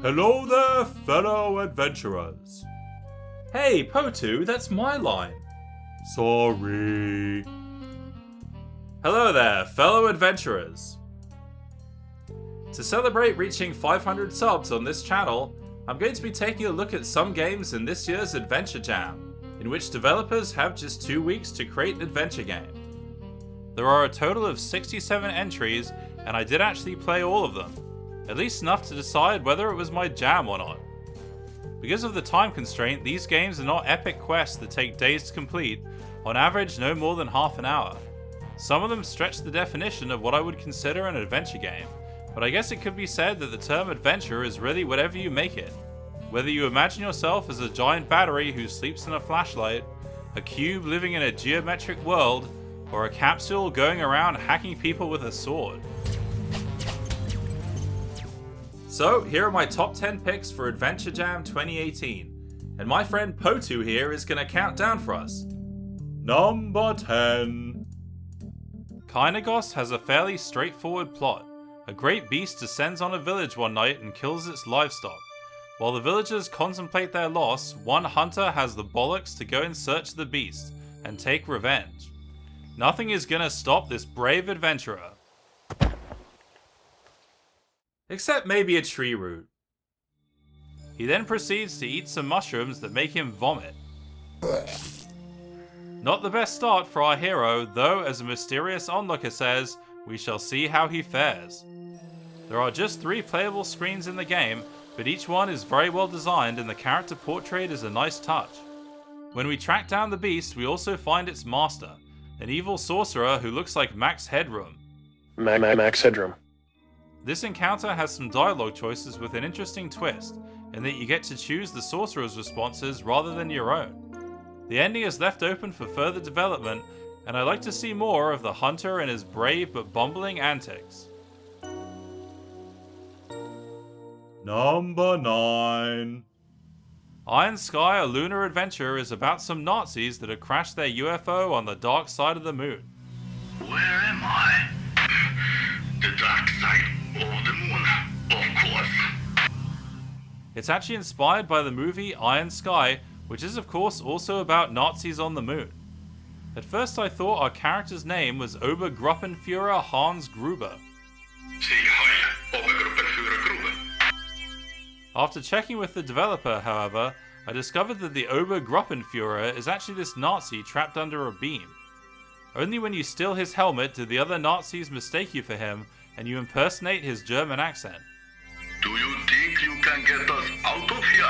Hello there, fellow adventurers. Hey, Potoo, that's my line. Sorry. Hello there, fellow adventurers. To celebrate reaching 500 subs on this channel, I'm going to be taking a look at some games in this year's AdventureJam, in which developers have just 2 weeks to create an adventure game. There are a total of 67 entries, and I did actually play all of them, at least enough to decide whether it was my jam or not. Because of the time constraint, these games are not epic quests that take days to complete, on average no more than half an hour. Some of them stretch the definition of what I would consider an adventure game, but I guess it could be said that the term adventure is really whatever you make it. Whether you imagine yourself as a giant battery who sleeps in a flashlight, a cube living in a geometric world, or a capsule going around hacking people with a sword. So, here are my top 10 picks for AdventureJam 2018, and my friend Potoo here is going to count down for us. Number 10. Kynagos has a fairly straightforward plot. A great beast descends on a village one night and kills its livestock. While the villagers contemplate their loss, one hunter has the bollocks to go in search of the beast and take revenge. Nothing is gonna stop this brave adventurer. Except maybe a tree root. He then proceeds to eat some mushrooms that make him vomit. Not the best start for our hero, though as a mysterious onlooker says, we shall see how he fares. There are just 3 playable screens in the game, but each one is very well designed and the character portrait is a nice touch. When we track down the beast, we also find its master, an evil sorcerer who looks like Max Headroom. Max Headroom. This encounter has some dialogue choices with an interesting twist, in that you get to choose the sorcerer's responses rather than your own. The ending is left open for further development, and I'd like to see more of the hunter and his brave but bumbling antics. Number 9. Iron Sky, a lunar adventure, is about some Nazis that have crashed their UFO on the dark side of the moon. Where am I? The dark side of the moon, of course. It's actually inspired by the movie Iron Sky, which is of course also about Nazis on the moon. At first I thought our character's name was Obergruppenführer Hans Gruber. Say hi, Obergruppenführer Gruber. After checking with the developer, however, I discovered that the Obergruppenführer is actually this Nazi trapped under a beam. Only when you steal his helmet do the other Nazis mistake you for him, and you impersonate his German accent. Do you think you can get us out of here?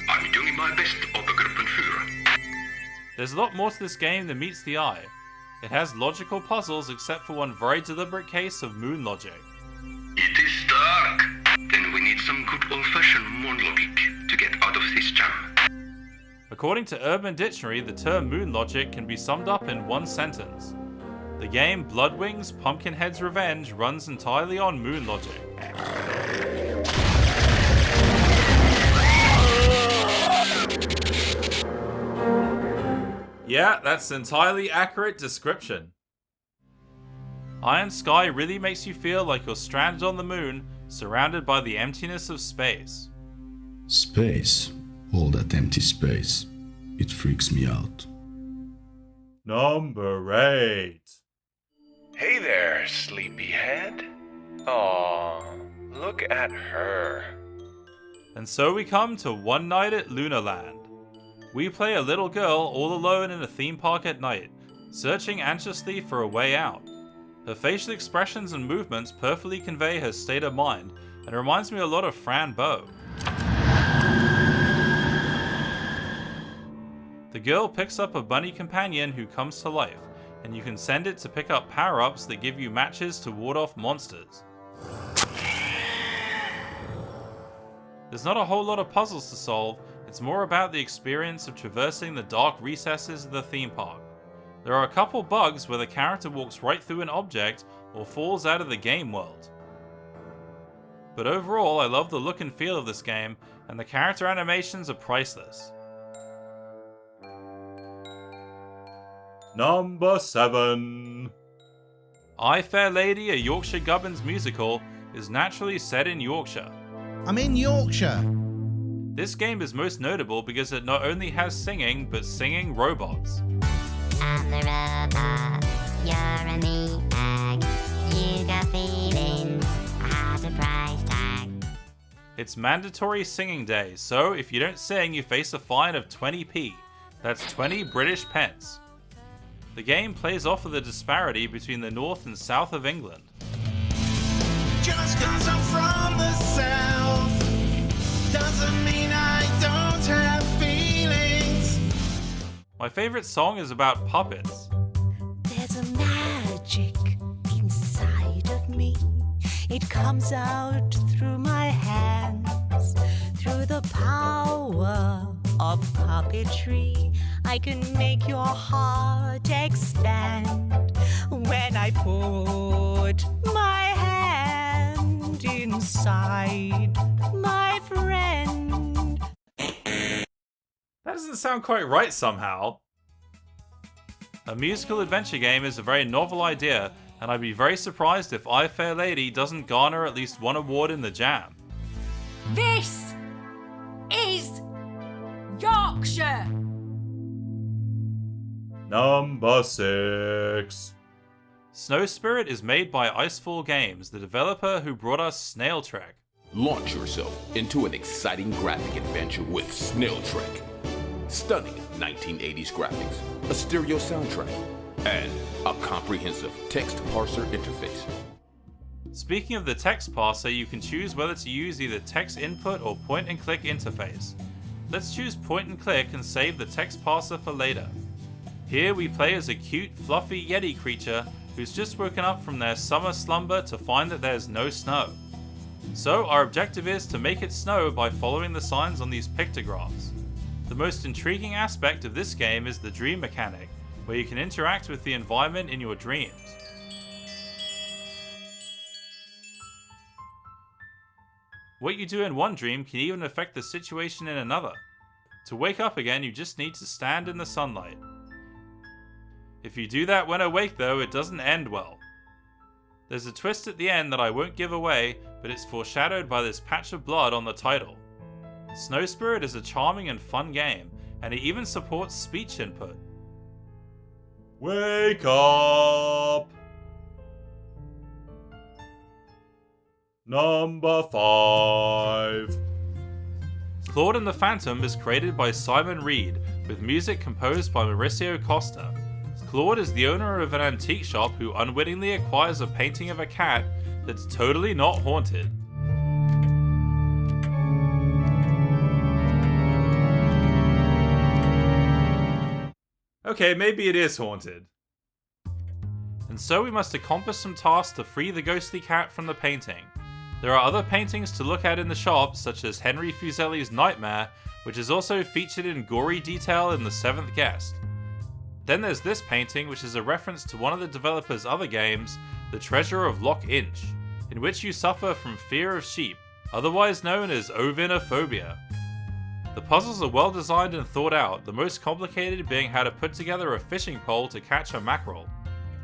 I'm doing my best, Obergruppenführer. There's a lot more to this game than meets the eye. It has logical puzzles except for one very deliberate case of moon logic. It is dark. Then we need some good old-fashioned moon logic to get out of this jam. According to Urban Dictionary, the term moon logic can be summed up in one sentence. The game Bloodwings Pumpkinhead's Revenge runs entirely on moon logic. Yeah, that's an entirely accurate description. Iron Sky really makes you feel like you're stranded on the moon, surrounded by the emptiness of space. Space. All that empty space. It freaks me out. Number 8. Hey there, sleepyhead. Aw, look at her. And so we come to One Night at Lunarland. We play a little girl all alone in a theme park at night, searching anxiously for a way out. Her facial expressions and movements perfectly convey her state of mind, and reminds me a lot of Fran Bow. The girl picks up a bunny companion who comes to life, and you can send it to pick up power-ups that give you matches to ward off monsters. There's not a whole lot of puzzles to solve, it's more about the experience of traversing the dark recesses of the theme park. There are a couple bugs where the character walks right through an object or falls out of the game world. But overall, I love the look and feel of this game, and the character animations are priceless. Number 7. I, Fair Lady, a Yorkshire Gubbins musical, is naturally set in Yorkshire. I'm in Yorkshire. This game is most notable because it not only has singing, but singing robots. I'm the robot, you're a meatbag. You got feelings, I have a price tag. It's mandatory singing day, so if you don't sing, you face a fine of 20p. That's 20 British pence. The game plays off of the disparity between the north and south of England. Just 'cause I'm from the south doesn't mean I don't have feelings. My favourite song is about puppets. There's a magic inside of me. It comes out through my hands, through the power of puppetry. I can make your heart expand when I put my hand inside my friend. That doesn't sound quite right somehow. A musical adventure game is a very novel idea, and I'd be very surprised if I Fair Lady doesn't garner at least one award in the Jam. This is Yorkshire. Number 6. Snow Spirit is made by Icefall Games, the developer who brought us Snail Trek. Launch yourself into an exciting graphic adventure with Snail Trek. Stunning 1980s graphics, a stereo soundtrack, and a comprehensive text parser interface. Speaking of the text parser, you can choose whether to use either text input or point and click interface. Let's choose point and click and save the text parser for later. Here we play as a cute, fluffy Yeti creature who's just woken up from their summer slumber to find that there's no snow. So our objective is to make it snow by following the signs on these pictographs. The most intriguing aspect of this game is the dream mechanic, where you can interact with the environment in your dreams. What you do in one dream can even affect the situation in another. To wake up again, you just need to stand in the sunlight. If you do that when awake though, it doesn't end well. There's a twist at the end that I won't give away, but it's foreshadowed by this patch of blood on the title. Snow Spirit is a charming and fun game, and it even supports speech input. Wake up! Number 5. Claude and the Phantom is created by Simon Reed, with music composed by Mauricio Costa. Claude is the owner of an antique shop who unwittingly acquires a painting of a cat that's totally not haunted. Okay, maybe it is haunted. And so we must accomplish some tasks to free the ghostly cat from the painting. There are other paintings to look at in the shop, such as Henry Fuseli's Nightmare, which is also featured in gory detail in The Seventh Guest. Then there's this painting, which is a reference to one of the developer's other games, The Treasure of Loch Inch, in which you suffer from fear of sheep, otherwise known as ovinophobia. The puzzles are well designed and thought out, the most complicated being how to put together a fishing pole to catch a mackerel.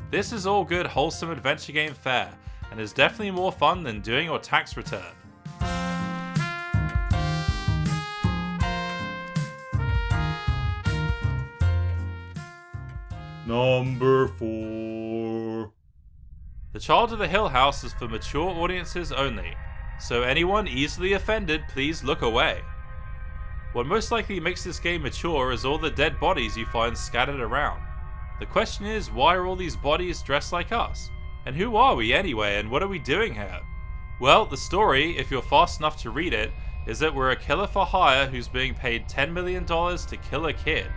This is all good wholesome adventure game fare, and is definitely more fun than doing your tax return. Number 4. The Child of the Hill House is for mature audiences only, so anyone easily offended, please look away. What most likely makes this game mature is all the dead bodies you find scattered around. The question is, why are all these bodies dressed like us? And who are we anyway, and what are we doing here? Well, the story, if you're fast enough to read it, is that we're a killer for hire who's being paid $10 million to kill a kid.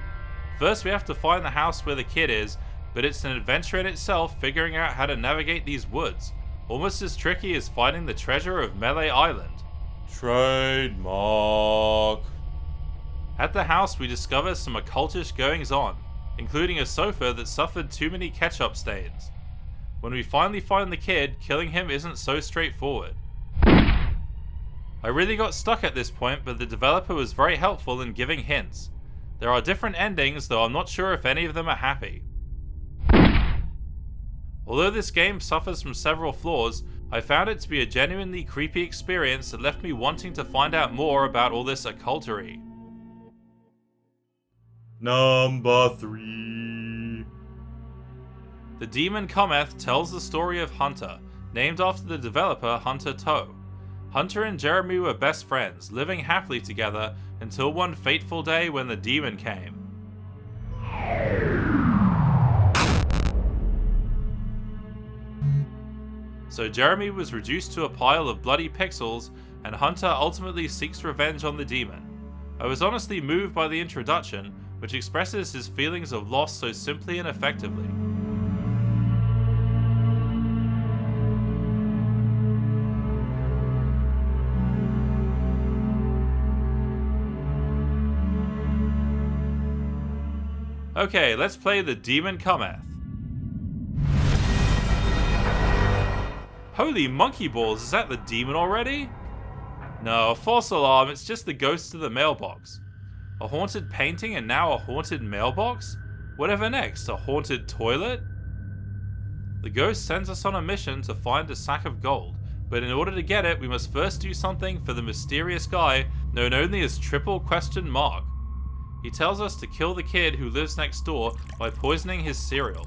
First we have to find the house where the kid is, but it's an adventure in itself figuring out how to navigate these woods, almost as tricky as finding the treasure of Melee Island. Trademark. At the house we discover some occultish goings on, including a sofa that suffered too many ketchup stains. When we finally find the kid, killing him isn't so straightforward. I really got stuck at this point, but the developer was very helpful in giving hints. There are different endings, though I'm not sure if any of them are happy. Although this game suffers from several flaws, I found it to be a genuinely creepy experience that left me wanting to find out more about all this occultery. Number 3. The Demon Cometh tells the story of Hunter, named after the developer Hunter Toe. Hunter and Jeremy were best friends, living happily together until one fateful day when the demon came. So Jeremy was reduced to a pile of bloody pixels, and Hunter ultimately seeks revenge on the demon. I was honestly moved by the introduction, which expresses his feelings of loss so simply and effectively. Okay, let's play The Demon Cometh. Holy monkey balls, is that the demon already? No, false alarm, it's just the ghost of the mailbox. A haunted painting and now a haunted mailbox? Whatever next, a haunted toilet? The ghost sends us on a mission to find a sack of gold, but in order to get it, we must first do something for the mysterious guy known only as Triple Question Mark. He tells us to kill the kid who lives next door by poisoning his cereal.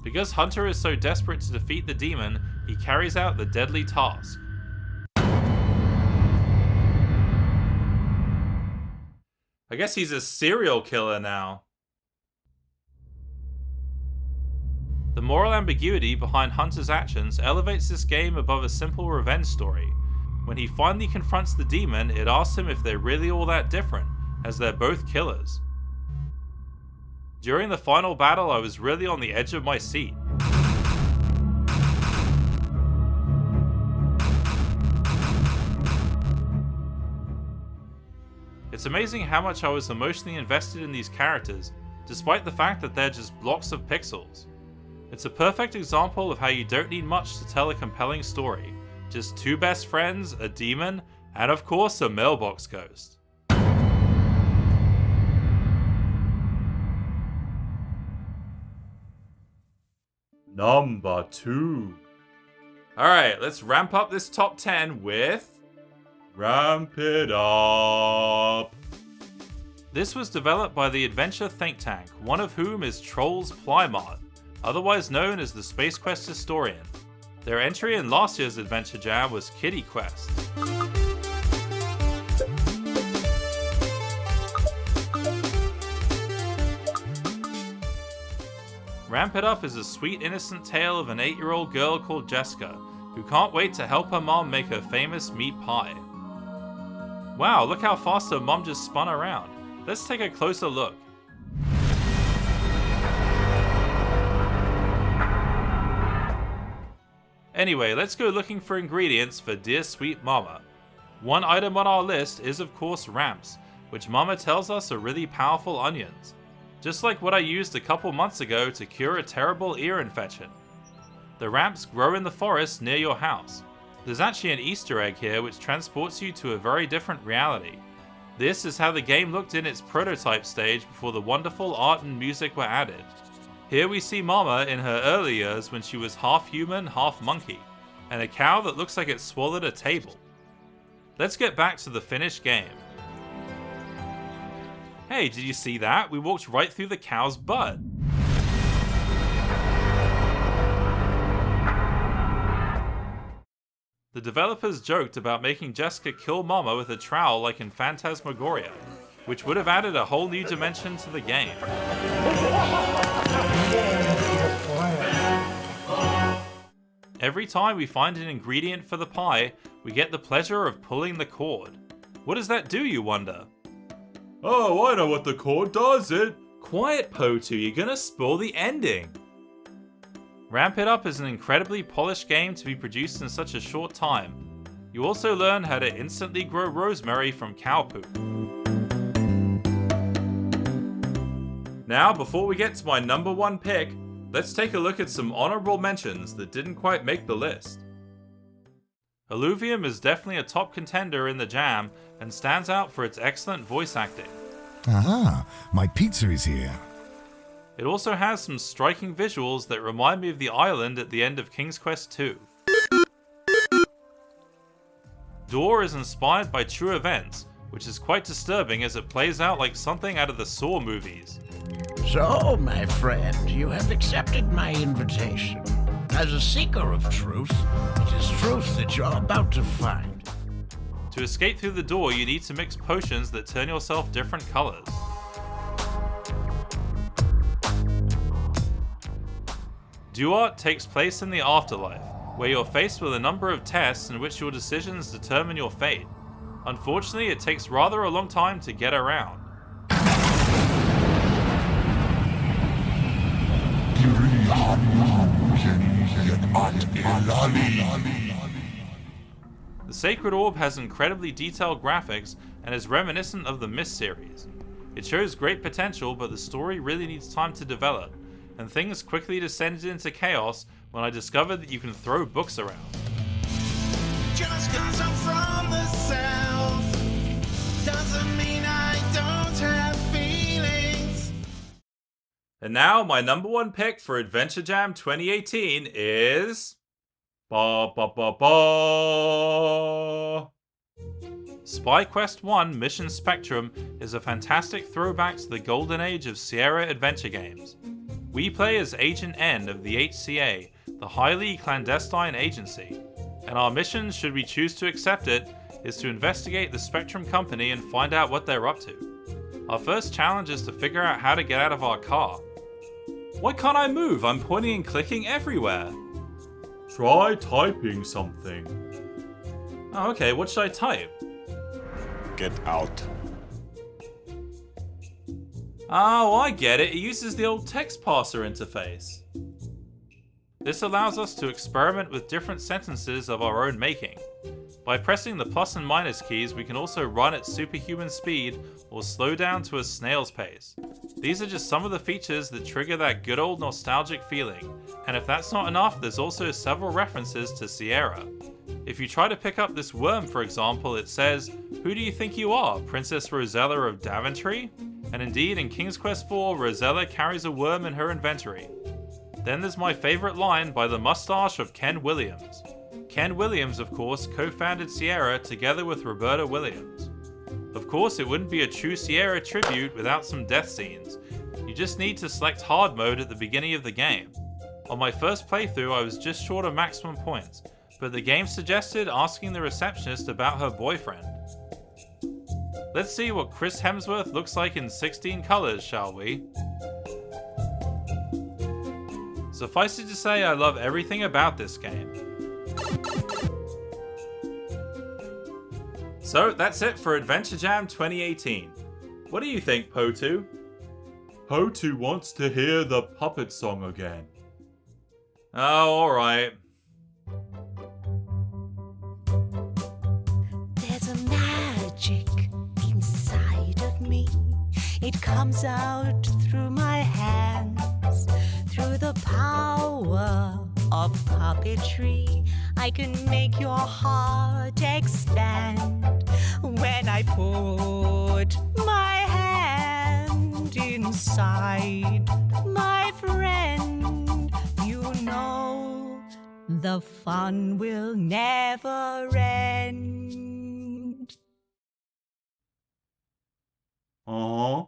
Because Hunter is so desperate to defeat the demon, he carries out the deadly task. I guess he's a serial killer now. The moral ambiguity behind Hunter's actions elevates this game above a simple revenge story. When he finally confronts the demon, it asks him if they're really all that different, as they're both killers. During the final battle, I was really on the edge of my seat. It's amazing how much I was emotionally invested in these characters, despite the fact that they're just blocks of pixels. It's a perfect example of how you don't need much to tell a compelling story. Just two best friends, a demon, and of course a mailbox ghost. Number 2. Alright, let's ramp up this top 10 with... Ramp it up. This was developed by the Adventure Think Tank, one of whom is Trolls Plymouth, otherwise known as the Space Quest Historian. Their entry in last year's AdventureJam was Kitty Quest. Ramp It Up is a sweet innocent tale of an 8-year-old girl called Jessica, who can't wait to help her mom make her famous meat pie. Wow, look how fast her mom just spun around. Let's take a closer look. Anyway, let's go looking for ingredients for Dear Sweet Mama. One item on our list is of course ramps, which Mama tells us are really powerful onions. Just like what I used a couple months ago to cure a terrible ear infection. The ramps grow in the forest near your house. There's actually an Easter egg here which transports you to a very different reality. This is how the game looked in its prototype stage before the wonderful art and music were added. Here we see Mama in her early years when she was half human, half monkey, and a cow that looks like it swallowed a table. Let's get back to the finished game. Hey, did you see that? We walked right through the cow's butt. The developers joked about making Jessica kill Mama with a trowel like in Phantasmagoria, which would have added a whole new dimension to the game. Every time we find an ingredient for the pie, we get the pleasure of pulling the cord. What does that do, you wonder? Oh, I know what the cord does. It. Quiet, Potoo, you're gonna spoil the ending. Ramp It Up is an incredibly polished game to be produced in such a short time. You also learn how to instantly grow rosemary from cow poop. Now, before we get to my number 1 pick, let's take a look at some honorable mentions that didn't quite make the list. Alluvium is definitely a top contender in the jam and stands out for its excellent voice acting. Aha, my pizza is here. It also has some striking visuals that remind me of the island at the end of King's Quest II. Door is inspired by true events, which is quite disturbing as it plays out like something out of the Saw movies. So, my friend, you have accepted my invitation. As a seeker of truth, it is truth that you're about to find. To escape through the door, you need to mix potions that turn yourself different colors. Duart takes place in the afterlife, where you're faced with a number of tests in which your decisions determine your fate. Unfortunately, it takes rather a long time to get around. The Sacred Orb has incredibly detailed graphics and is reminiscent of the Myst series. It shows great potential, but the story really needs time to develop, and things quickly descended into chaos when I discovered that you can throw books around. Just 'cause I'm from the south doesn't mean I don't have feelings. And now, my number one pick for AdventureJam 2018 is... Spy Quest 1 Mission Spectrum is a fantastic throwback to the golden age of Sierra adventure games. We play as Agent N of the HCA, the highly clandestine agency, and our mission, should we choose to accept it, is to investigate the Spectrum Company and find out what they're up to. Our first challenge is to figure out how to get out of our car. Why can't I move? I'm pointing and clicking everywhere. Try typing something. Oh, okay, what should I type? Get out. Oh, I get it. It uses the old text parser interface. This allows us to experiment with different sentences of our own making. By pressing the plus and minus keys, we can also run at superhuman speed or slow down to a snail's pace. These are just some of the features that trigger that good old nostalgic feeling, and if that's not enough, there's also several references to Sierra. If you try to pick up this worm, for example, it says, "Who do you think you are, Princess Rosella of Daventry?" And indeed, in King's Quest IV, Rosella carries a worm in her inventory. Then there's my favourite line by the mustache of Ken Williams. Ken Williams, of course, co-founded Sierra together with Roberta Williams. Of course, it wouldn't be a true Sierra tribute without some death scenes. You just need to select hard mode at the beginning of the game. On my first playthrough, I was just short of maximum points, but the game suggested asking the receptionist about her boyfriend. Let's see what Chris Hemsworth looks like in 16 colors, shall we? Suffice it to say, I love everything about this game. So that's it for AdventureJam 2018. What do you think, Potoo? Potoo wants to hear the puppet song again. Oh, alright. There's a magic inside of me. It comes out through my hands, through the power of puppetry. I can make your heart expand when I put my hand inside my friend. You know the fun will never end. Uh-huh.